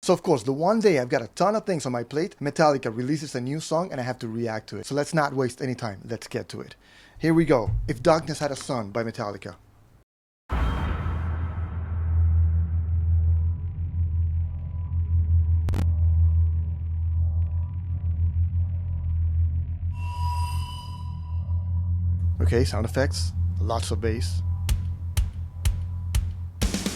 So of course, the one day I've got a ton of things on my plate, Metallica releases a new song and I have to react to it. So let's not waste any time. Let's get to it. Here we go. If Darkness Had a Son by Metallica. Okay, sound effects, lots of bass.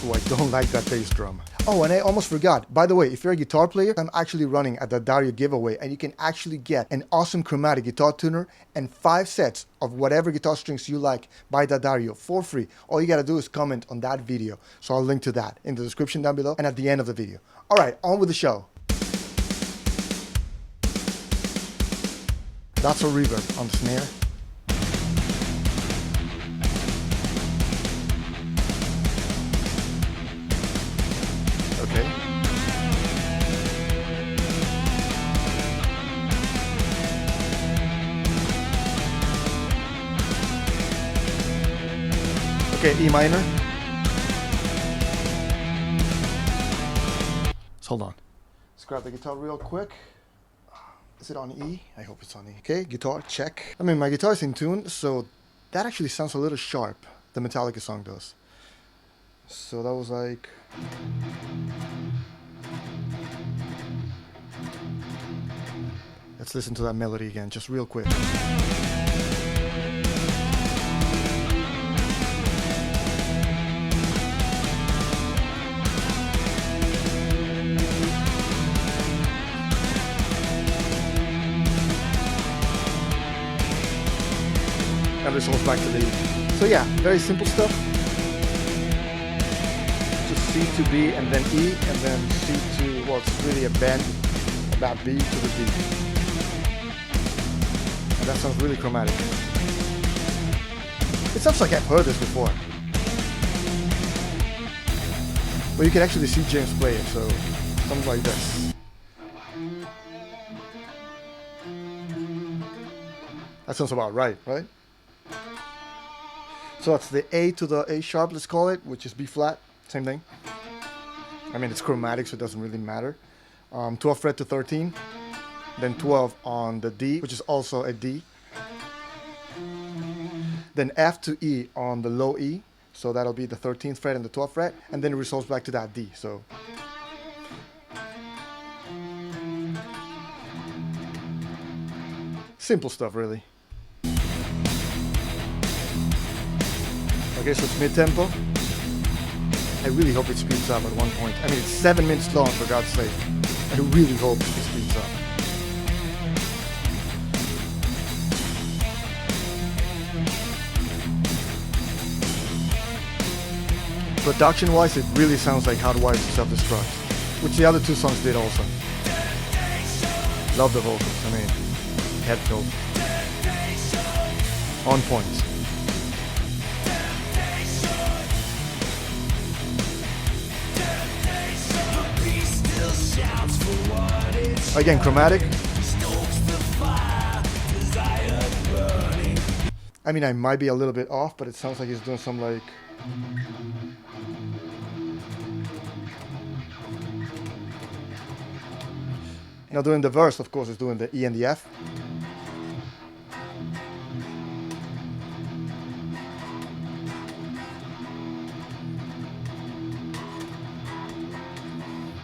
Oh, I don't like that bass drum. Oh, and I almost forgot. By the way, if you're a guitar player, I'm actually running a ADDARIO giveaway, and you can actually get an awesome chromatic guitar tuner and 5 sets of whatever guitar strings you like by ADDARIO for free. All you gotta do is comment on that video. So I'll link to that in the description down below and at the end of the video. All right, on with the show. Lots of reverb on the snare. Okay. Okay, E minor. So hold on. Let's grab the guitar real quick. Is it on E? I hope it's on E. Okay, guitar, check. I mean, my guitar is in tune, so that actually sounds a little sharp. The Metallica song does. So that was like... Let's listen to that melody again, just real quick. And this goes back to the E. So yeah, very simple stuff. C to B and then E and then C to, well, it's really a bend about B to the D. And that sounds really chromatic. It sounds like I've heard this before. But you can actually see James play it, so something like this. That sounds about right, right? So that's the A to the A sharp, let's call it, which is B flat, same thing. I mean, it's chromatic, so it doesn't really matter. 12th fret to 13, then 12 on the D, which is also a D. Then F to E on the low E, so that'll be the 13th fret and the 12th fret, and then it resolves back to that D. So simple stuff, really. Okay, so it's mid-tempo. I really hope it speeds up at one point. I mean, it's 7 minutes long, for God's sake. I really hope it speeds up. Production-wise, it really sounds like How to Wire to Self-Destruct, which the other two songs did also. Love the vocals. I mean, head tilt. On point. Again, chromatic. I mean, I might be a little bit off, but it sounds like he's doing some like... Now doing the verse, of course, is doing the E and the F.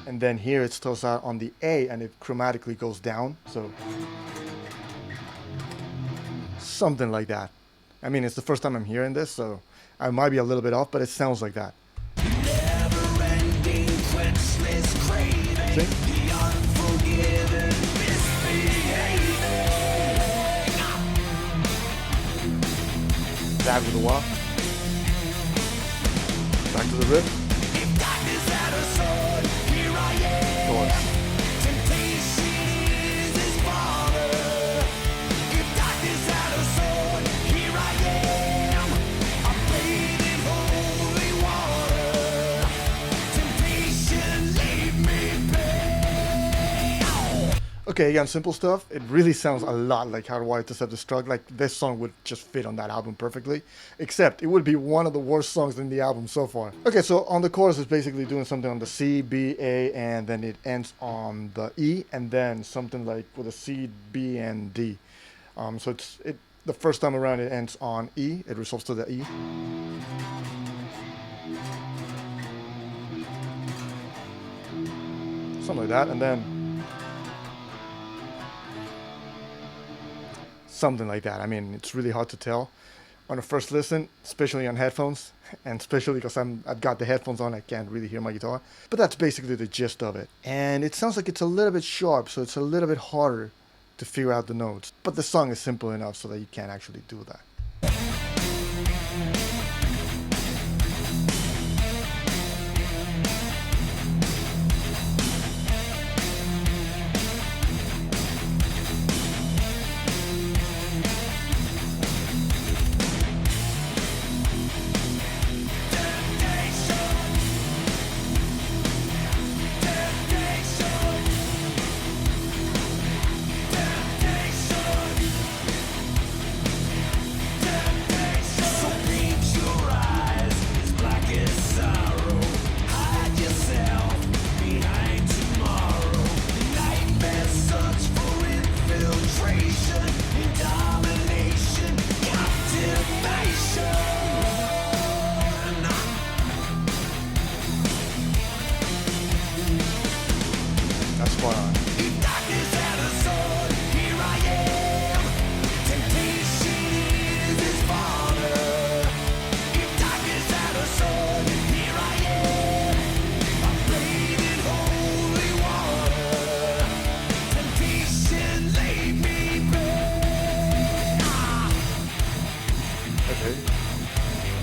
And then here it starts out on the A and it chromatically goes down, so something like that. I mean, it's the first time I'm hearing this, so I might be a little bit off, but it sounds like that. See? That with the wah. Back to the riff. Okay, again, simple stuff. It really sounds a lot like Hardwired to Self-Destruct. Like, this song would just fit on that album perfectly. Except, it would be one of the worst songs in the album so far. Okay, so on the chorus, it's basically doing something on the C, B, A, and then it ends on the E, and then something like with a C, B, and D. So the first time around it ends on E. It resolves to the E. Something like that, and then something like that. I mean, it's really hard to tell on a first listen, especially on headphones, and especially because I've got the headphones on, I can't really hear my guitar. But that's basically the gist of it. And it sounds like it's a little bit sharp, so it's a little bit harder to figure out the notes. But the song is simple enough so that you can actually do that.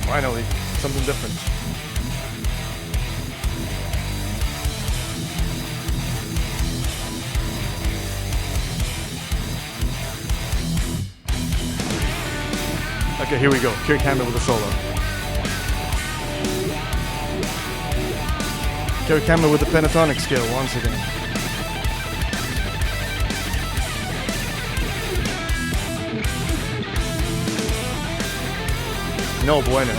Finally, something different. Okay, here we go. Kirk with a solo. Kirk with the pentatonic scale once again. No bueno.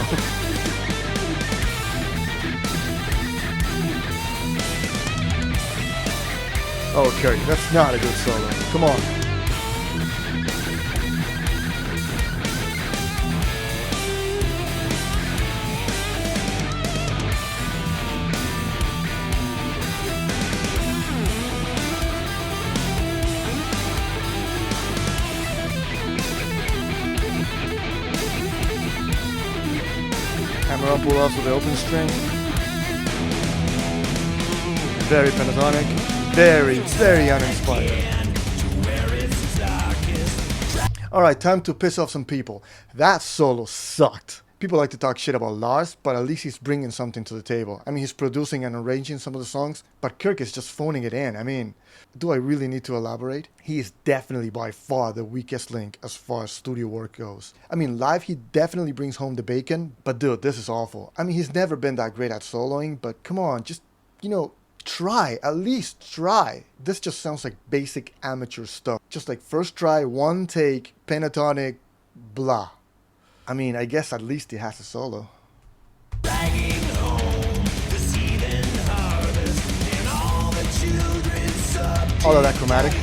Oh, Kirk, that's not a good solo. Come on. Hammer up will also the open string. Very pentatonic. Very, very uninspired. Alright, time to piss off some people. That solo sucked. People like to talk shit about Lars, but at least he's bringing something to the table. I mean, he's producing and arranging some of the songs, but Kirk is just phoning it in. I mean, do I really need to elaborate? He is definitely by far the weakest link as far as studio work goes. I mean, live he definitely brings home the bacon, but dude, this is awful. I mean, he's never been that great at soloing, but come on, just, try, at least try. This just sounds like basic amateur stuff. Just like first try, one take, pentatonic, blah. I mean, I guess at least he has a solo. All of that chromatic.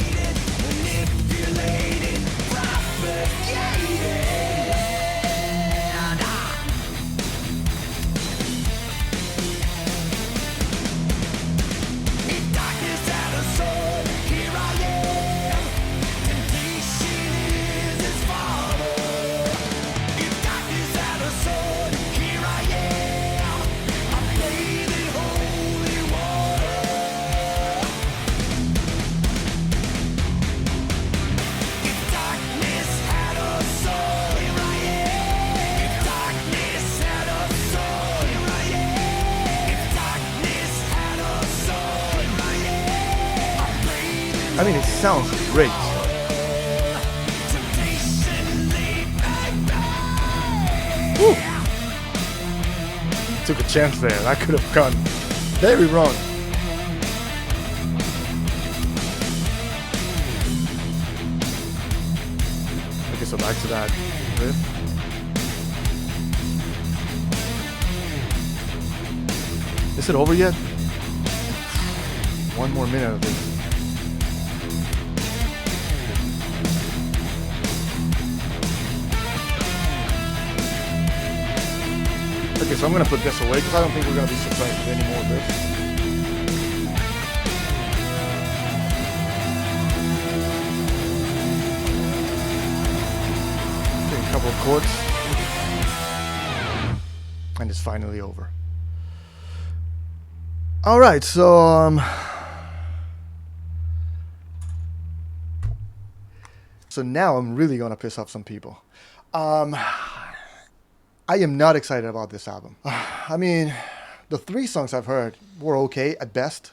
I mean, it sounds great. Woo. Took a chance there. That could have gone very wrong. Back to that riff. Is it over yet? One more minute of this. Okay, so I'm gonna put this away because I don't think we're gonna be surprised with any more of this. Okay, a couple of chords. And it's finally over. Alright, so so now I'm really gonna piss off some people. I am not excited about this album. I mean, the 3 songs I've heard were okay at best.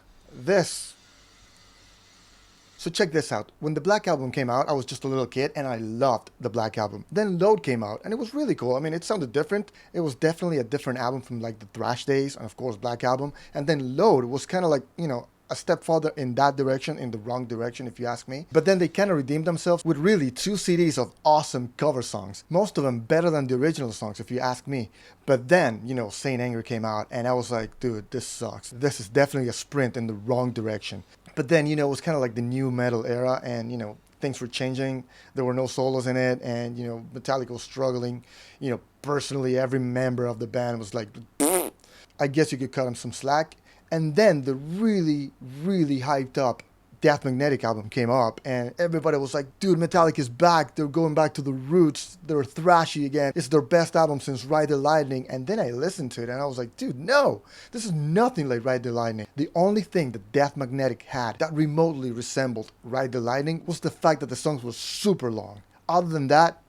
So check this out. When the Black Album came out, I was just a little kid and I loved the Black Album. Then Load came out and it was really cool. I mean, it sounded different. It was definitely a different album from like the thrash days and of course Black Album. And then Load was kind of like, you know, a step further in that direction, in the wrong direction if you ask me. But then they kind of redeemed themselves with really 2 CDs of awesome cover songs. Most of them better than the original songs if you ask me. But then, you know, Saint Anger came out and I was like, dude, this sucks. This is definitely a sprint in the wrong direction. But then, you know, it was kind of like the new metal era and, you know, things were changing. There were no solos in it and, you know, Metallica was struggling. You know, personally, every member of the band was like, I guess you could cut them some slack. And then the really, really hyped up Death Magnetic album came up and everybody was like, dude, Metallica's back. They're going back to the roots. They're thrashy again. It's their best album since Ride the Lightning. And then I listened to it and I was like, dude, no, this is nothing like Ride the Lightning. The only thing that Death Magnetic had that remotely resembled Ride the Lightning was the fact that the songs were super long. Other than that,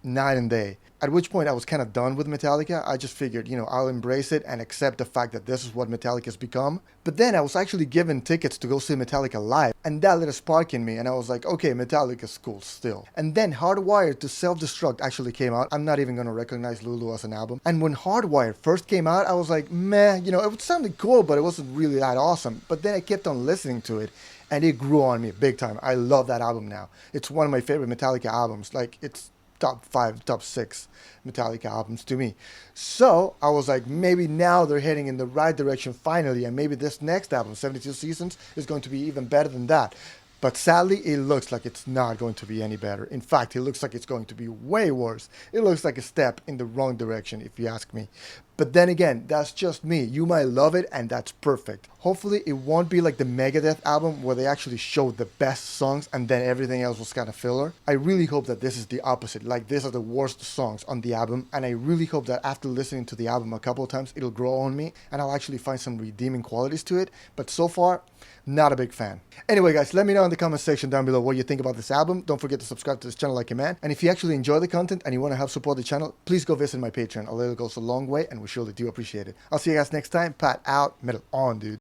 night and day. At which point I was kind of done with Metallica. I just figured, you know, I'll embrace it and accept the fact that this is what Metallica's become. But then I was actually given tickets to go see Metallica live. And that lit a spark in me. And I was like, okay, Metallica's cool still. And then Hardwired to Self-Destruct actually came out. I'm not even going to recognize Lulu as an album. And when Hardwired first came out, I was like, meh, you know, it sounded cool, but it wasn't really that awesome. But then I kept on listening to it. And it grew on me big time. I love that album now. It's one of my favorite Metallica albums. Like, it's top 5, top 6 Metallica albums to me. So I was like, maybe now they're heading in the right direction finally, and maybe this next album, 72 Seasons, is going to be even better than that. But sadly, it looks like it's not going to be any better. In fact, it looks like it's going to be way worse. It looks like a step in the wrong direction, if you ask me. But then again, that's just me. You might love it, and that's perfect. Hopefully, it won't be like the Megadeth album where they actually showed the best songs and then everything else was kind of filler. I really hope that this is the opposite. Like, these are the worst songs on the album, and I really hope that after listening to the album a couple of times, it'll grow on me, and I'll actually find some redeeming qualities to it. But so far, not a big fan. Anyway, guys, let me know in the comment section down below what you think about this album. Don't forget to subscribe to this channel like a man. And if you actually enjoy the content and you want to help support the channel, please go visit my Patreon. A little goes a long way, and we surely do appreciate it. I'll see you guys next time. Pat out. Metal on, dude.